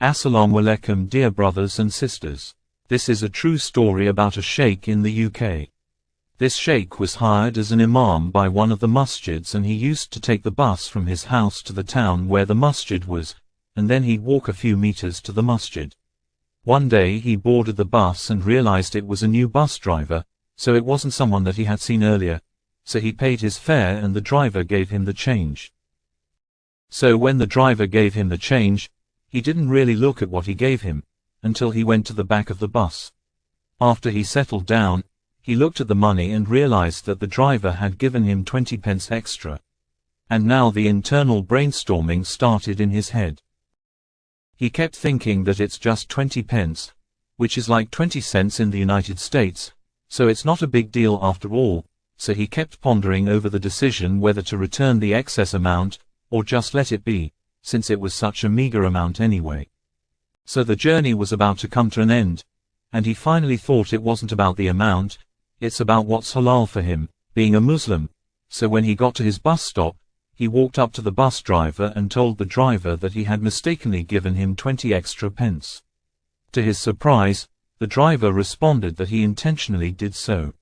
Assalamu alaikum, dear brothers and sisters. This is a true story about a sheikh in the UK. This sheikh was hired as an imam by one of the masjids, and he used to take the bus from his house to the town where the masjid was, and then he'd walk a few meters to the masjid. One day he boarded the bus and realized it was a new bus driver, so it wasn't someone that he had seen earlier, so he paid his fare and the driver gave him the change. So when the driver gave him the change, he didn't really look at what he gave him, until he went to the back of the bus. After he settled down, he looked at the money and realized that the driver had given him 20 pence extra. And now the internal brainstorming started in his head. He kept thinking that it's just 20 pence, which is like 20 cents in the United States, so it's not a big deal after all, so he kept pondering over the decision whether to return the excess amount, or just let it be, since it was such a meager amount anyway. So the journey was about to come to an end, and he finally thought it wasn't about the amount, it's about what's halal for him, being a Muslim. So when he got to his bus stop, he walked up to the bus driver and told the driver that he had mistakenly given him 20 extra pence. To his surprise, the driver responded that he intentionally did so.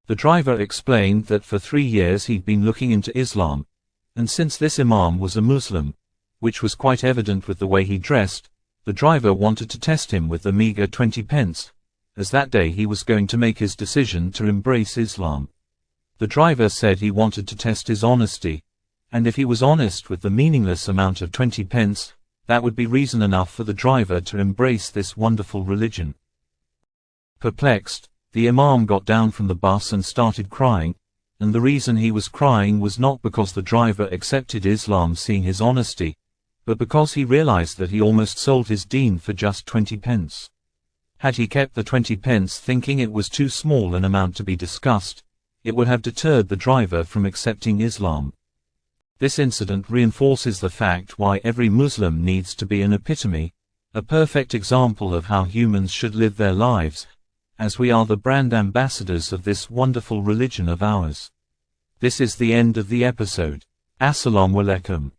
The driver explained that for 3 years he'd been looking into Islam, and since this imam was a Muslim, which was quite evident with the way he dressed, the driver wanted to test him with the meager 20 pence, as that day he was going to make his decision to embrace Islam. The driver said he wanted to test his honesty, and if he was honest with the meaningless amount of 20 pence, that would be reason enough for the driver to embrace this wonderful religion. Perplexed, the imam got down from the bus and started crying, and the reason he was crying was not because the driver accepted Islam seeing his honesty, but because he realized that he almost sold his deen for just 20 pence. Had he kept the 20 pence thinking it was too small an amount to be discussed, it would have deterred the driver from accepting Islam. This incident reinforces the fact why every Muslim needs to be an epitome, a perfect example of how humans should live their lives, as we are the brand ambassadors of this wonderful religion of ours. This is the end of the episode. Assalamu alaikum.